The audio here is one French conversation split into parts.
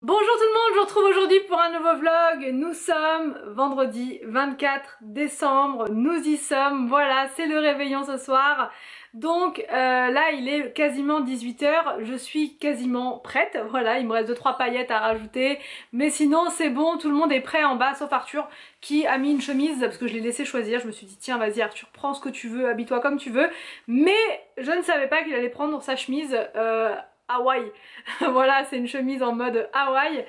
Bonjour tout le monde, je vous retrouve aujourd'hui pour un nouveau vlog. Nous sommes vendredi 24 décembre, nous y sommes, voilà, c'est le réveillon ce soir. Donc là il est quasiment 18 h, je suis quasiment prête, voilà, il me reste 2-3 paillettes à rajouter. Mais sinon c'est bon, tout le monde est prêt en bas sauf Arthur qui a mis une chemise parce que je l'ai laissé choisir. Je me suis dit tiens vas-y Arthur, prends ce que tu veux, habille-toi comme tu veux. Mais je ne savais pas qu'il allait prendre sa chemise Hawaï. Voilà, c'est une chemise en mode Hawaï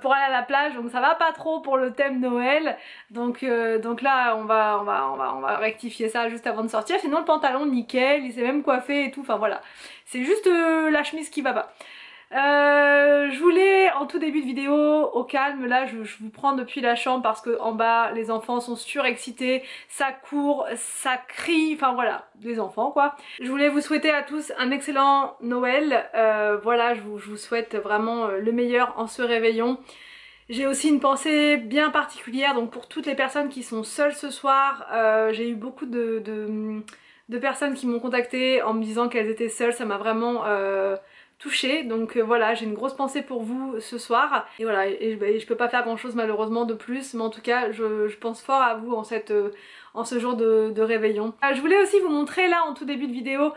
pour aller à la plage, donc ça va pas trop pour le thème Noël. Donc là on va rectifier ça juste avant de sortir. Sinon le pantalon nickel, il s'est même coiffé et tout, enfin voilà. C'est juste la chemise qui va pas. Je voulais en tout début de vidéo au calme, là je vous prends depuis la chambre parce que en bas les enfants sont surexcités, ça court, ça crie, enfin voilà, des enfants quoi. Je voulais vous souhaiter à tous un excellent Noël, voilà je vous souhaite vraiment le meilleur en ce réveillon. J'ai aussi une pensée bien particulière donc pour toutes les personnes qui sont seules ce soir. J'ai eu beaucoup de personnes qui m'ont contactée en me disant qu'elles étaient seules, ça m'a vraiment touchée, donc voilà, j'ai une grosse pensée pour vous ce soir et voilà, et je peux pas faire grand chose malheureusement de plus, mais en tout cas je pense fort à vous en ce jour de réveillon. Je voulais aussi vous montrer là en tout début de vidéo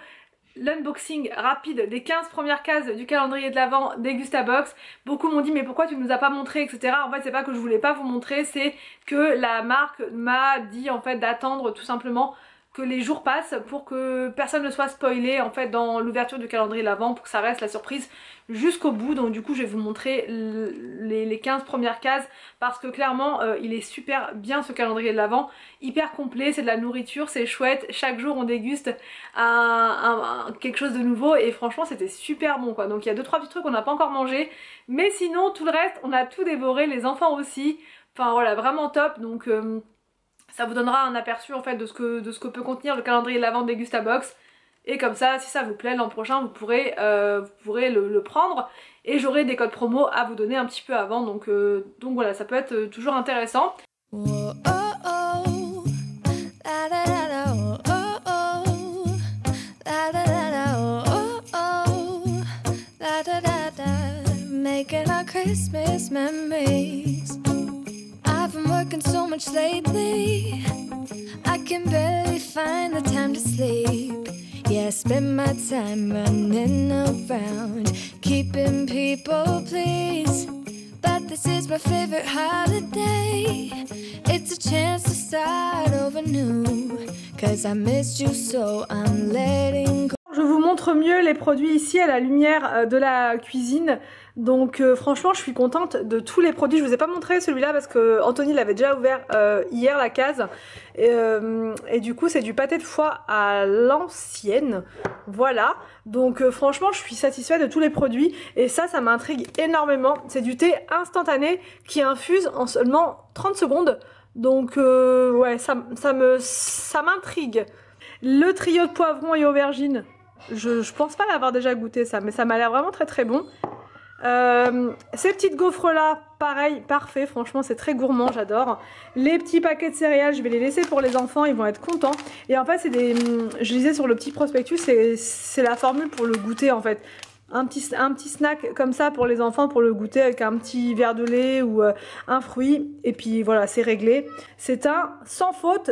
l'unboxing rapide des 15 premières cases du calendrier de l'Avent des Gustabox. Beaucoup m'ont dit mais pourquoi tu nous as pas montré, etc. En fait c'est pas que je voulais pas vous montrer, c'est que la marque m'a dit en fait d'attendre tout simplement que les jours passent pour que personne ne soit spoilé en fait dans l'ouverture du calendrier de l'Avent, pour que ça reste la surprise jusqu'au bout. Donc du coup je vais vous montrer les 15 premières cases parce que clairement il est super bien ce calendrier de l'Avent, hyper complet, c'est de la nourriture, c'est chouette, chaque jour on déguste quelque chose de nouveau et franchement c'était super bon quoi. Donc il y a 2-3 petits trucs qu'on n'a pas encore mangé, mais sinon tout le reste on a tout dévoré, les enfants aussi, enfin voilà vraiment top. Donc ça vous donnera un aperçu en fait de ce que peut contenir le calendrier de l'Avent des Gustabox. Et comme ça, si ça vous plaît, l'an prochain vous pourrez le prendre. Et j'aurai des codes promo à vous donner un petit peu avant. Donc voilà, ça peut être toujours intéressant. Making our Christmas memories. I've been working so much lately, I can barely find the time to sleep. Yeah, I spend my time running around, keeping people pleased. But this is my favorite holiday. It's a chance to start over new, 'cause I missed you so I'm letting go. Je vous montre mieux les produits ici à la lumière de la cuisine. Donc franchement je suis contente de tous les produits. Je vous ai pas montré celui-là parce que Anthony l'avait déjà ouvert hier la case. Et du coup c'est du pâté de foie à l'ancienne. Voilà. Donc franchement je suis satisfaite de tous les produits. Et ça m'intrigue énormément. C'est du thé instantané qui infuse en seulement 30 secondes. Donc ouais ça m'intrigue. Le trio de poivrons et aubergines. Je pense pas l'avoir déjà goûté ça, mais ça m'a l'air vraiment très très bon. Ces petites gaufres là, pareil, parfait, franchement c'est très gourmand, j'adore. Les petits paquets de céréales, je vais les laisser pour les enfants, ils vont être contents. Et en fait c'est des, je lisais sur le petit prospectus, c'est la formule pour le goûter en fait. Un petit snack comme ça pour les enfants, pour le goûter avec un petit verre de lait ou un fruit. Et puis voilà, c'est réglé. C'est un sans faute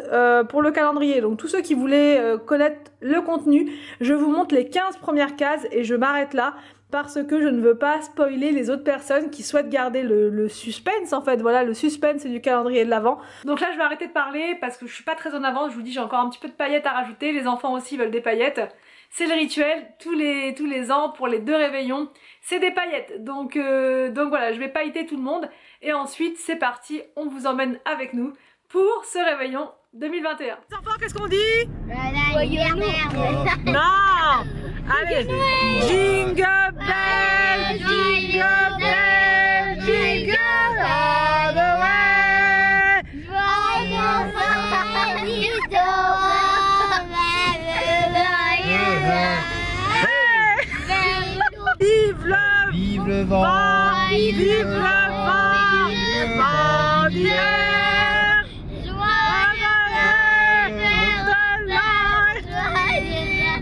pour le calendrier. Donc tous ceux qui voulaient connaître le contenu, je vous montre les 15 premières cases et je m'arrête là. Parce que je ne veux pas spoiler les autres personnes qui souhaitent garder le suspense en fait. Voilà, le suspense du calendrier de l'Avent. Donc là je vais arrêter de parler parce que je suis pas très en avance. Je vous dis j'ai encore un petit peu de paillettes à rajouter. Les enfants aussi veulent des paillettes. C'est le rituel, tous les ans pour les 2 réveillons, c'est des paillettes. Donc voilà, je vais pailleter tout le monde. Et ensuite c'est parti, on vous emmène avec nous pour ce réveillon 2021. Les enfants, qu'est-ce qu'on dit? Non. Allez, jingle bell, jingle bell, jingle all the way. Vive le vent, vive le vent d'hiver.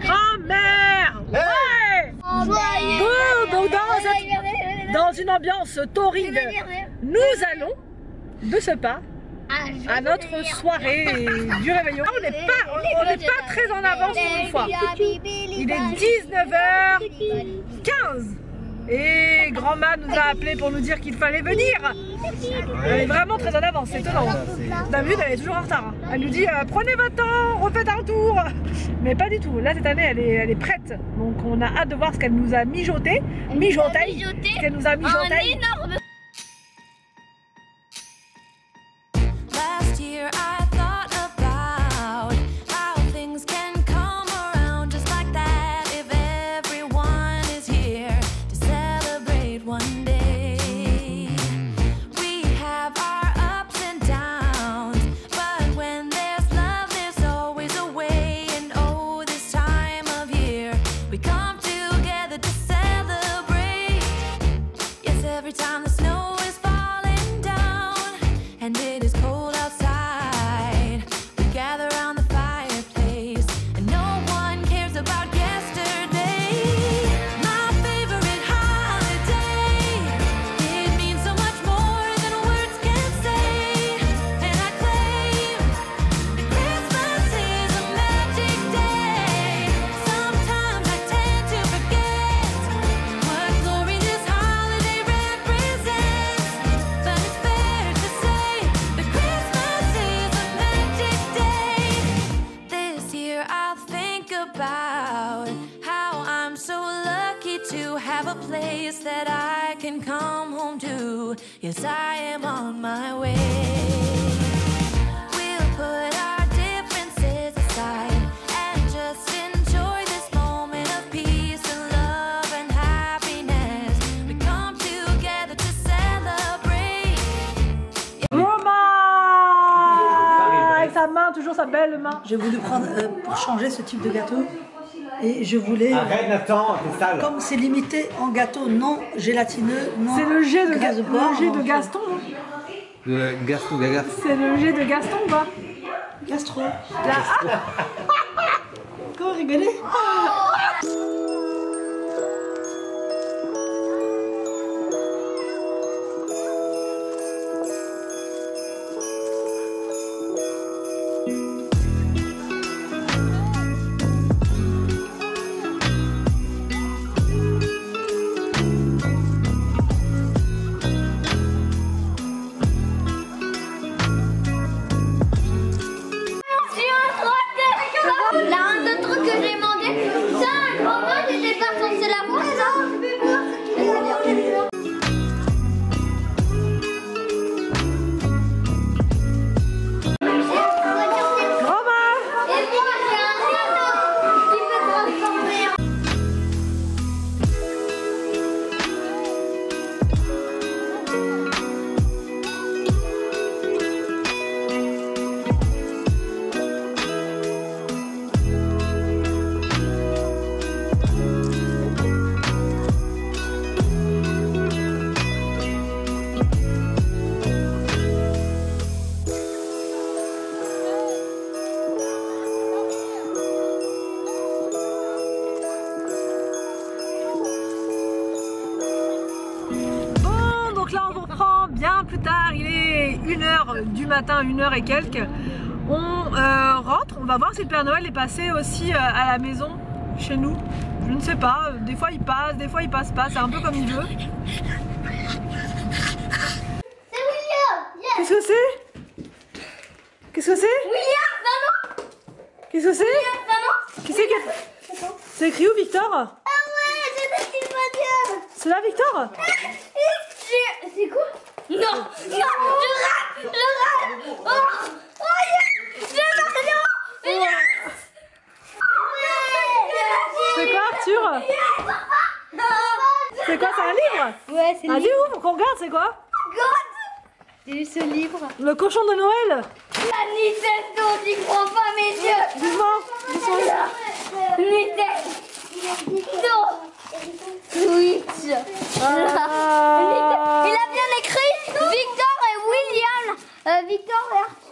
Grand-mère. Ouais. Bon, donc dans une ambiance torride, nous allons de ce pas à notre soirée du réveillon. On n'est pas très en avance pour une fois. Il est 19h15 et grand-mère nous a appelé pour nous dire qu'il fallait venir. Elle est vraiment très en avance, c'est étonnant. D'habitude, elle est toujours en retard. Elle nous dit prenez votre temps, refaites un tour. Mais pas du tout. Là, cette année, elle est prête. Donc, on a hâte de voir ce qu'elle nous a mijoté. Ce qu'elle nous a mijoté. Un énorme. That I can come home to. Yes, I am on my way. We'll put our differences aside and just enjoy this moment of peace and love and happiness. We come together to celebrate. Romain avec sa main, toujours sa belle main. J'ai voulu prendre pour changer ce type de gâteau. Et je voulais, arrête Nathan, c'est sale. Comme c'est limité en gâteau non gélatineux, non. C'est le jet de, de Gaston. Gaston Gaga. C'est le jet de Gaston ou pas? Gastro. Comment rigoler? bien plus tard, il est 1h du matin, 1h et quelques. On rentre, on va voir si le Père Noël est passé aussi à la maison, chez nous. Je ne sais pas, des fois il passe, des fois il passe pas, c'est un peu comme il veut. C'est William! Yes. Qu'est-ce que c'est? Qu'est-ce que c'est? William, maman! Qu'est-ce que c'est? William, maman! Qui c'est qui... C'est écrit où, Victor? Ah ouais, c'est ce qu'il m'a dit! C'est là, Victor? C'est quoi? Non! Non! Je rate! Je rate! Oh! Oh yes! Je rate! C'est quoi, Arthur? C'est quoi, c'est un livre? Ouais, c'est le livre. livre. Ouvre, qu'on regarde, c'est quoi? J'ai lu ce livre. Le cochon de Noël. La Nintendo, j'y crois pas mes yeux. Doucement. Nintendo. Switch. Il a bien écrit Victor et William. Victor et Arthur.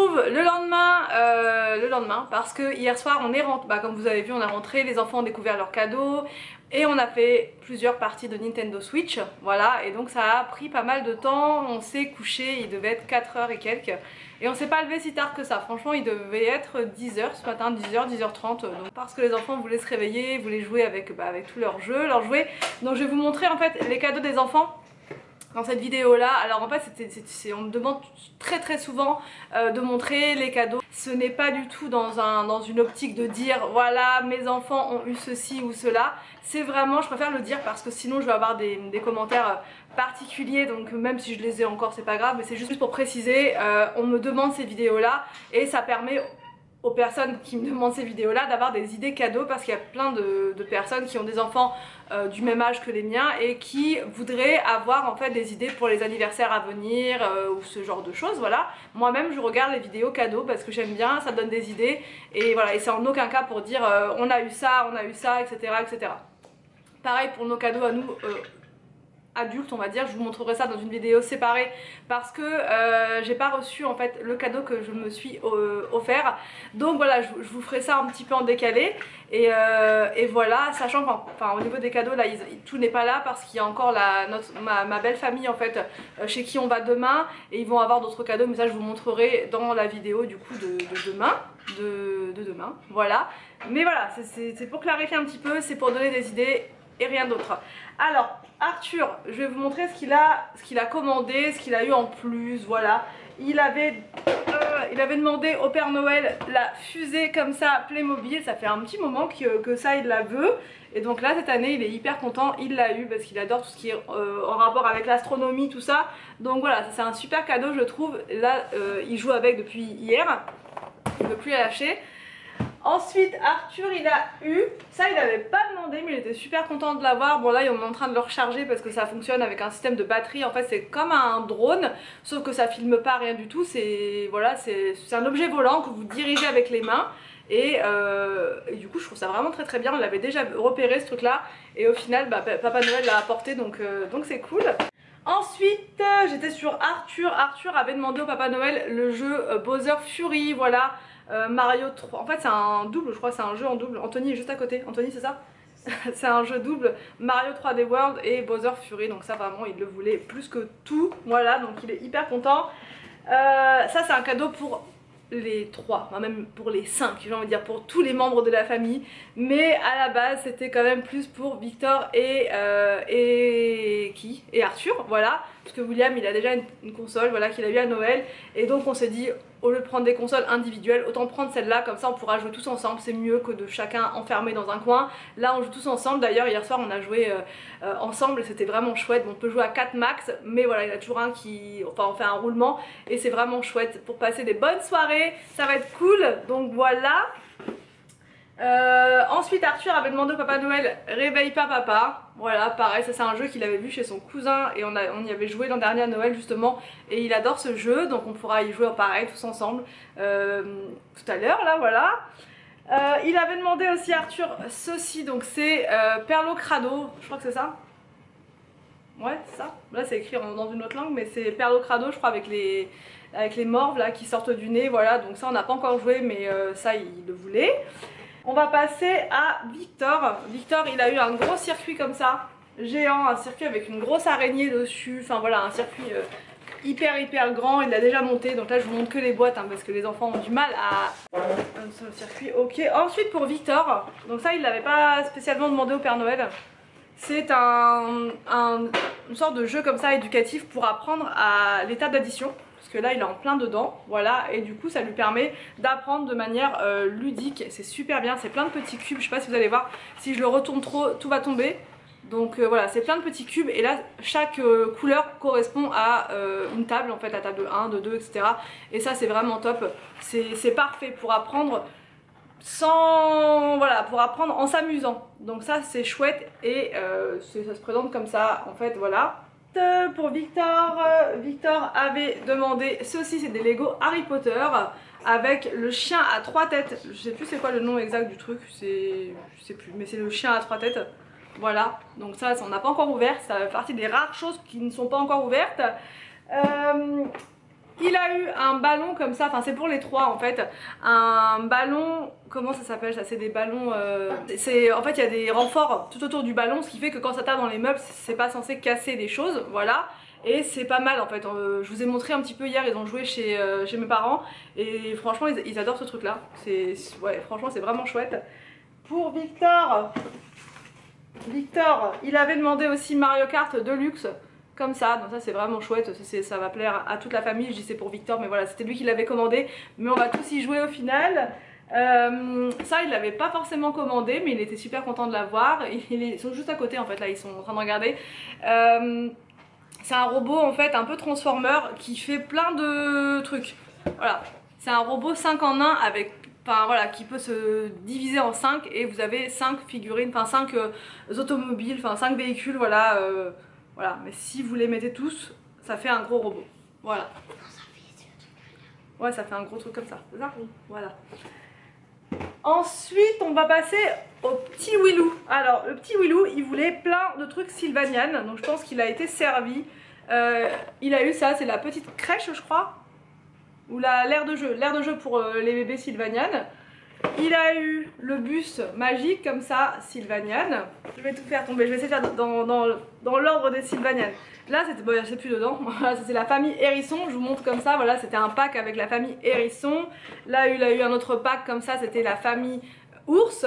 retrouve le lendemain parce que hier soir on est rentré, comme vous avez vu on est rentré, les enfants ont découvert leurs cadeaux et on a fait plusieurs parties de Nintendo Switch, voilà, et donc ça a pris pas mal de temps, on s'est couché, il devait être 4h et quelques, et on s'est pas levé si tard que ça, franchement il devait être 10h ce matin, 10h, 10h30, donc parce que les enfants voulaient se réveiller, voulaient jouer avec tous leurs jeux, leurs jouets, donc je vais vous montrer en fait les cadeaux des enfants dans cette vidéo là. Alors en fait on me demande très souvent de montrer les cadeaux. Ce n'est pas du tout dans une optique de dire voilà mes enfants ont eu ceci ou cela. C'est vraiment, je préfère le dire parce que sinon je vais avoir des commentaires particuliers, donc même si je les ai encore c'est pas grave, mais c'est juste pour préciser, on me demande ces vidéos là et ça permet aux personnes qui me demandent ces vidéos là d'avoir des idées cadeaux, parce qu'il y a plein de personnes qui ont des enfants du même âge que les miens et qui voudraient avoir en fait des idées pour les anniversaires à venir ou ce genre de choses, voilà. Moi-même je regarde les vidéos cadeaux parce que j'aime bien, ça donne des idées et voilà, et c'est en aucun cas pour dire on a eu ça, etc. Pareil pour nos cadeaux à nous adultes, on va dire, je vous montrerai ça dans une vidéo séparée parce que j'ai pas reçu en fait le cadeau que je me suis offert, donc voilà, je vous ferai ça un petit peu en décalé et voilà, sachant qu'enfin au niveau des cadeaux là tout n'est pas là parce qu'il y a encore ma belle famille en fait chez qui on va demain et ils vont avoir d'autres cadeaux, mais ça je vous montrerai dans la vidéo du coup de demain, voilà. Mais voilà, c'est pour clarifier un petit peu, c'est pour donner des idées et rien d'autre. Alors Arthur, je vais vous montrer ce qu'il a commandé, ce qu'il a eu en plus, voilà. Il avait demandé au Père Noël la fusée comme ça Playmobil, ça fait un petit moment que ça il la veut. Et donc là cette année il est hyper content, il l'a eu parce qu'il adore tout ce qui est en rapport avec l'astronomie, tout ça. Donc voilà, c'est un super cadeau je trouve. Là il joue avec depuis hier, il ne veut plus la lâcher. Ensuite Arthur il a eu, ça il avait pas demandé mais il était super content de l'avoir. Bon là on est en train de le recharger parce que ça fonctionne avec un système de batterie, en fait c'est comme un drone sauf que ça filme pas rien du tout, c'est voilà, c'est un objet volant que vous dirigez avec les mains et du coup je trouve ça vraiment très bien. On l'avait déjà repéré ce truc là et au final Papa Noël l'a apporté, donc c'est cool. Ensuite j'étais sur Arthur avait demandé au Papa Noël le jeu Bowser Fury, voilà. Mario 3, en fait c'est un double, je crois, c'est un jeu en double. Anthony est juste à côté, Anthony c'est ça? C'est un jeu double, Mario 3D World et Bowser Fury, donc ça vraiment il le voulait plus que tout, voilà, donc il est hyper content. Ça c'est un cadeau pour les 3, même pour les 5, j'ai envie de dire pour tous les membres de la famille, mais à la base c'était quand même plus pour Victor et Arthur, voilà, parce que William il a déjà une console, voilà, qu'il a eu à Noël, et donc on s'est dit au lieu de prendre des consoles individuelles, autant prendre celle-là, comme ça on pourra jouer tous ensemble, c'est mieux que de chacun enfermé dans un coin. Là on joue tous ensemble, d'ailleurs hier soir on a joué ensemble et c'était vraiment chouette. Bon, on peut jouer à 4 max, mais voilà, il y en a toujours un qui, enfin on fait un roulement et c'est vraiment chouette pour passer des bonnes soirées, ça va être cool, donc voilà. Ensuite Arthur avait demandé au Papa Noël réveille pas papa, voilà, pareil, ça c'est un jeu qu'il avait vu chez son cousin et on y avait joué l'an dernier à Noël justement et il adore ce jeu, donc on pourra y jouer pareil tous ensemble tout à l'heure là, voilà. Il avait demandé aussi Arthur ceci, donc c'est Perlo Crado, je crois que c'est ça. Ouais c'est ça, là c'est écrit dans une autre langue mais c'est Perlo Crado je crois, avec les morves là qui sortent du nez, voilà, donc ça on n'a pas encore joué mais ça il le voulait. On va passer à Victor. Victor il a eu un gros circuit comme ça, géant, un circuit avec une grosse araignée dessus, enfin voilà, un circuit hyper grand, il l'a déjà monté, donc là je vous montre que les boîtes hein, parce que les enfants ont du mal à ce circuit. Ok, ensuite pour Victor, donc ça il l'avait pas spécialement demandé au Père Noël, c'est une sorte de jeu comme ça éducatif pour apprendre à l'état d'addition. Parce que là il est en plein dedans, voilà, et du coup ça lui permet d'apprendre de manière ludique, c'est super bien, c'est plein de petits cubes, je sais pas si vous allez voir, si je le retourne trop tout va tomber, donc voilà, c'est plein de petits cubes et là chaque couleur correspond à une table, en fait la table de 1, de 2, etc. Et ça c'est vraiment top, c'est parfait pour apprendre pour apprendre en s'amusant, donc ça c'est chouette et ça se présente comme ça en fait, voilà. Pour Victor, Victor avait demandé ceci, c'est des Lego Harry Potter avec le chien à 3 têtes, je sais plus c'est quoi le nom exact du truc, je sais plus, mais c'est le chien à 3 têtes, voilà, donc ça on n'a pas encore ouvert, ça fait partie des rares choses qui ne sont pas encore ouvertes. Il il a eu un ballon comme ça, enfin c'est pour les trois en fait, un ballon, comment ça s'appelle ça, c'est des ballons, en fait il y a des renforts tout autour du ballon, ce qui fait que quand ça tape dans les meubles c'est pas censé casser des choses, voilà. Et c'est pas mal en fait, je vous ai montré un petit peu hier, ils ont joué chez mes parents et franchement ils adorent ce truc là, ouais, franchement c'est vraiment chouette. Pour Victor, il avait demandé aussi Mario Kart Deluxe comme ça, donc ça c'est vraiment chouette, ça va plaire à toute la famille, je dis c'est pour Victor mais voilà c'était lui qui l'avait commandé, mais on va tous y jouer au final. Ça il l'avait pas forcément commandé mais il était super content de l'avoir, ils sont juste à côté en fait là, ils sont en train de regarder. C'est un robot en fait un peu transformer qui fait plein de trucs, voilà, c'est un robot 5 en 1 avec... Enfin voilà, qui peut se diviser en 5 et vous avez 5 figurines, enfin 5 automobiles, enfin 5 véhicules, voilà, voilà. Mais si vous les mettez tous, ça fait un gros robot, voilà. Ouais, ça fait un gros truc comme ça, c'est ça? Oui. Voilà. Ensuite, on va passer au petit Willou. Alors, le petit Willou, il voulait plein de trucs Sylvanian, donc je pense qu'il a été servi. Il a eu ça, c'est la petite crèche, je crois. Ou l'aire de jeu pour les bébés Sylvanian. Il a eu le bus magique comme ça, Sylvanian. Je vais tout faire tomber, je vais essayer de faire dans l'ordre des Sylvanian. Là, bon, je sais plus dedans, voilà, c'est la famille Hérisson, je vous montre comme ça, voilà, c'était un pack avec la famille Hérisson. Là, il a eu un autre pack comme ça, c'était la famille Ours.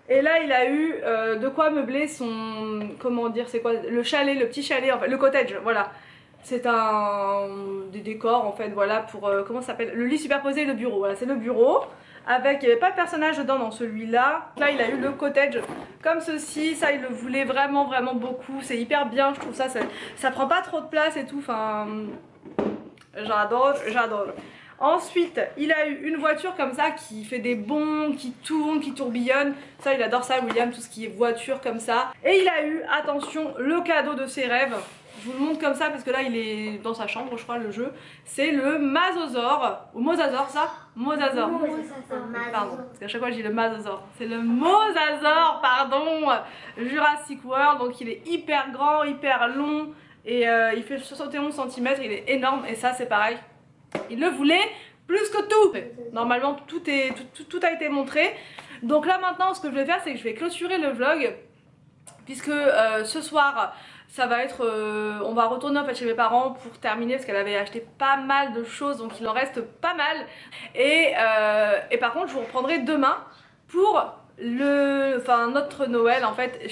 Et là, il a eu de quoi meubler son, comment dire, c'est quoi, le chalet, le petit chalet, en fait, le cottage, voilà. C'est des décors en fait, voilà, pour, comment ça s'appelle, le lit superposé et le bureau, voilà, c'est le bureau. Avec, il n'y avait pas de personnage dedans dans celui-là. Là, il a eu le cottage comme ceci, ça il le voulait vraiment beaucoup, c'est hyper bien, je trouve ça prend pas trop de place et tout, enfin, j'adore. Ensuite, il a eu une voiture comme ça qui fait des bonds, qui tourne, qui tourbillonne. Ça, il adore ça, William, tout ce qui est voiture comme ça. Et il a eu, attention, le cadeau de ses rêves. Je vous le montre comme ça parce que là, il est dans sa chambre, je crois, le jeu. C'est le Mazosaur. Ou Mosasaur, ça? Mosasaur. Pardon, parce qu'à chaque fois, je dis le Mazosaur. C'est le Mosasaur, pardon. Jurassic World. Donc, il est hyper grand, hyper long. Et il fait 71 cm, il est énorme. Et ça, c'est pareil. Il le voulait plus que tout. Normalement tout a été montré. Donc là maintenant ce que je vais faire c'est que je vais clôturer le vlog. Puisque ce soir ça va être, on va retourner en fait chez mes parents pour terminer. Parce qu'elle avait acheté pas mal de choses, donc il en reste pas mal. Et par contre je vous reprendrai demain pour notre Noël en fait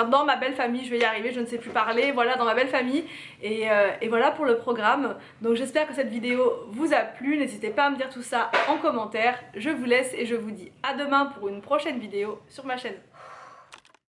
dans ma belle famille. Je vais y arriver, je ne sais plus parler, voilà, dans ma belle famille. Et voilà pour le programme. Donc j'espère que cette vidéo vous a plu, n'hésitez pas à me dire tout ça en commentaire. Je vous laisse et je vous dis à demain pour une prochaine vidéo sur ma chaîne.